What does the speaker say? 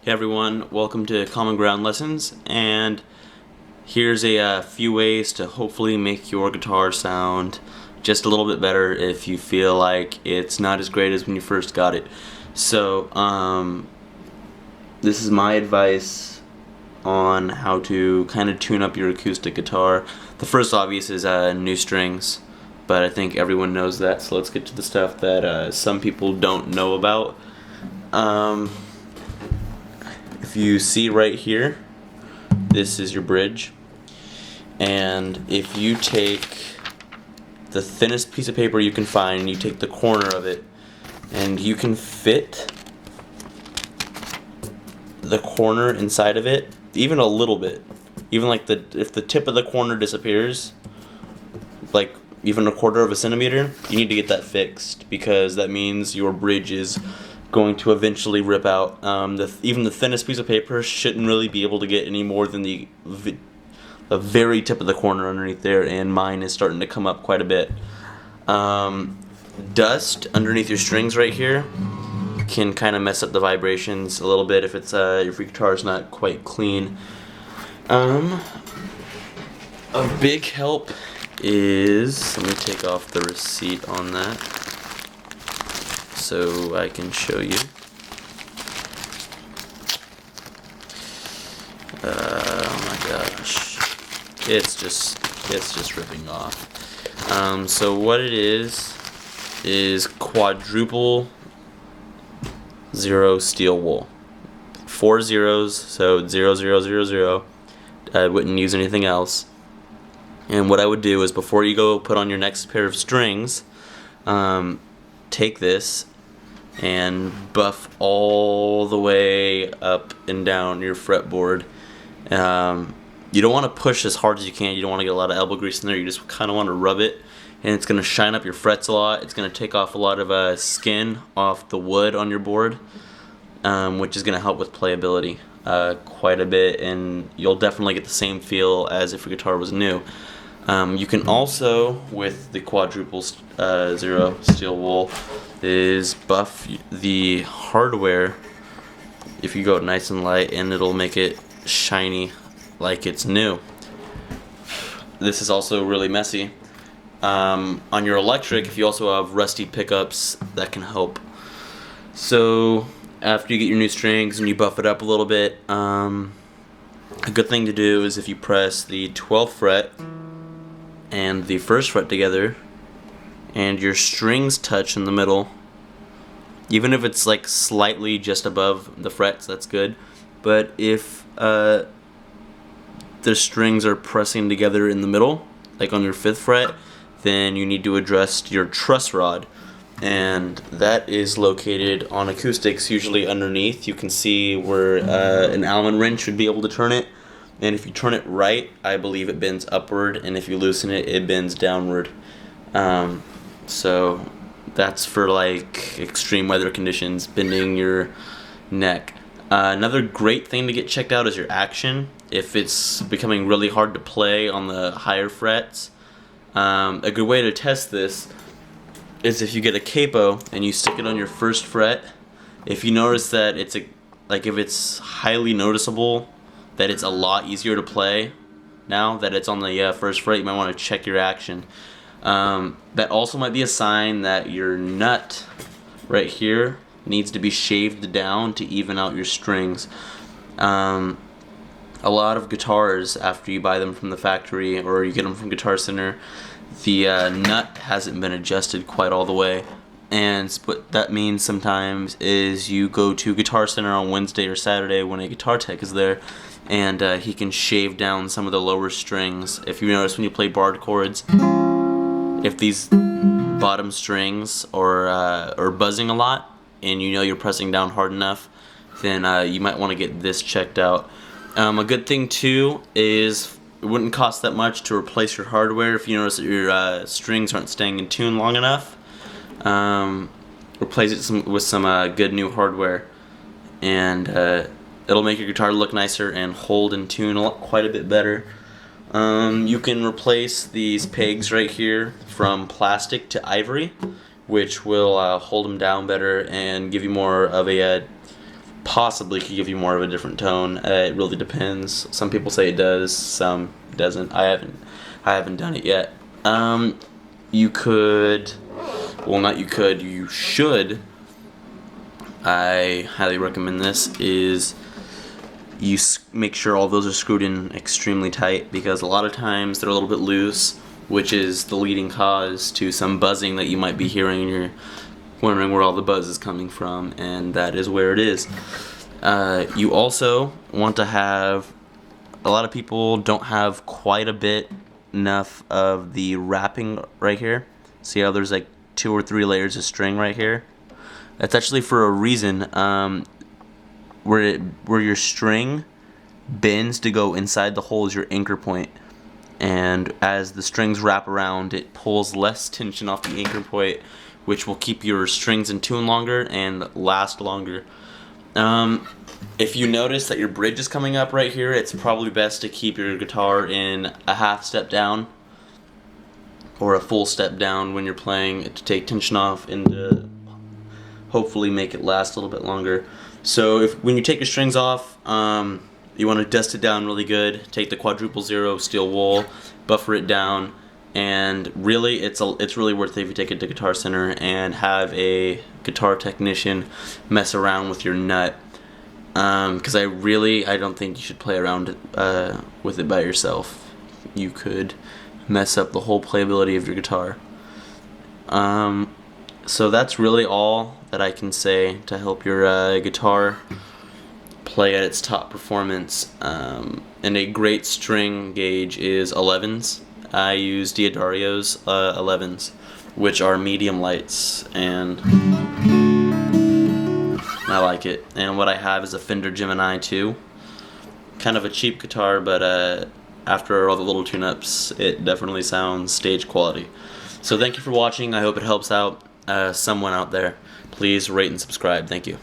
Hey everyone, welcome to Common Ground Lessons, and here's a few ways to hopefully make your guitar sound just a little bit better if you feel like it's not as great as when you first got it. So, this is my advice on how to kind of tune up your acoustic guitar. The first obvious is new strings, but I think everyone knows that, so let's get to the stuff that some people don't know about. If you see right here, this is your bridge, and if you take the thinnest piece of paper you can find, you take the corner of it, and you can fit the corner inside of it, even a little bit, even like if the tip of the corner disappears, like even a quarter of a centimeter, you need to get that fixed, because that means your bridge is going to eventually rip out. Even the thinnest piece of paper shouldn't really be able to get any more than the very tip of the corner underneath there, and mine is starting to come up quite a bit. Dust underneath your strings right here can kind of mess up the vibrations a little bit if your guitar is not quite clean. A big help is, let me take off the receipt on that so I can show you. Oh my gosh, it's just ripping off. So what it is quadruple zero steel wool. 4 zeros, so 0, 0, 0, 0. I wouldn't use anything else. And what I would do is, before you go put on your next pair of strings, take this and buff all the way up and down your fretboard. You don't want to push as hard as you can. You don't want to get a lot of elbow grease in there. You just kind of want to rub it, and it's going to shine up your frets a lot. It's going to take off a lot of skin off the wood on your board, which is going to help with playability quite a bit, and you'll definitely get the same feel as if your guitar was new. You can also, with the quadruple zero steel wool, is buff the hardware if you go nice and light, and it'll make it shiny like it's new. This is also really messy. On your electric, if you also have rusty pickups, that can help. So after you get your new strings and you buff it up a little bit, a good thing to do is, if you press the 12th fret and the 1st fret together and your strings touch in the middle, even if it's like slightly just above the frets, that's good. But if the strings are pressing together in the middle, like on your 5th fret, then you need to adjust your truss rod, and that is located on acoustics, usually underneath. You can see where an Allen wrench should be able to turn it, and if you turn it right, I believe it bends upward, and if you loosen it, it bends downward. So that's for like extreme weather conditions, bending your neck. Another great thing to get checked out is your action. If it's becoming really hard to play on the higher frets, a good way to test this is if you get a capo and you stick it on your 1st fret. If you notice that if it's highly noticeable that it's a lot easier to play now that it's on the 1st fret, you might want to check your action. That also might be a sign that your nut right here needs to be shaved down to even out your strings. A lot of guitars, after you buy them from the factory or you get them from Guitar Center, the nut hasn't been adjusted quite all the way. And what that means sometimes is you go to Guitar Center on Wednesday or Saturday when a guitar tech is there, and he can shave down some of the lower strings. If you notice when you play barred chords, if these bottom strings are buzzing a lot and you know you're pressing down hard enough, then you might want to get this checked out. A good thing too is, it wouldn't cost that much to replace your hardware if you notice that your strings aren't staying in tune long enough. Replace it with some good new hardware, and it'll make your guitar look nicer and hold in tune quite a bit better. You can replace these pegs right here from plastic to ivory, which will hold them down better and give you more of a possibly could give you more of a different tone. It really depends. Some people say it does, some doesn't. I haven't done it yet. You could, well, not you could, you should. I highly recommend this. Is you make sure all those are screwed in extremely tight, because a lot of times they're a little bit loose, which is the leading cause to some buzzing that you might be hearing, and you're wondering where all the buzz is coming from, and that is where it is. You also want to have, a lot of people don't have quite a bit enough of the wrapping right here. See how there's like 2 or 3 layers of string right here? That's actually for a reason. Where your string bends to go inside the hole is your anchor point, and as the strings wrap around, it pulls less tension off the anchor point, which will keep your strings in tune longer and last longer. If you notice that your bridge is coming up right here, it's probably best to keep your guitar in a half step down or a full step down when you're playing, to take tension off and to hopefully make it last a little bit longer. So when you take your strings off, you want to dust it down really good. Take the quadruple zero steel wool, buffer it down, and really it's really worth it if you take it to Guitar Center and have a guitar technician mess around with your nut, because I don't think you should play around with it by yourself. You could mess up the whole playability of your guitar. So that's really all that I can say to help your guitar play at its top performance. And a great string gauge is 11s. I use D'Addario's 11s, which are medium lights, and I like it. And what I have is a Fender Gemini 2. Kind of a cheap guitar, but after all the little tune-ups, it definitely sounds stage quality. So thank you for watching. I hope it helps out someone out there. Please rate and subscribe. Thank you.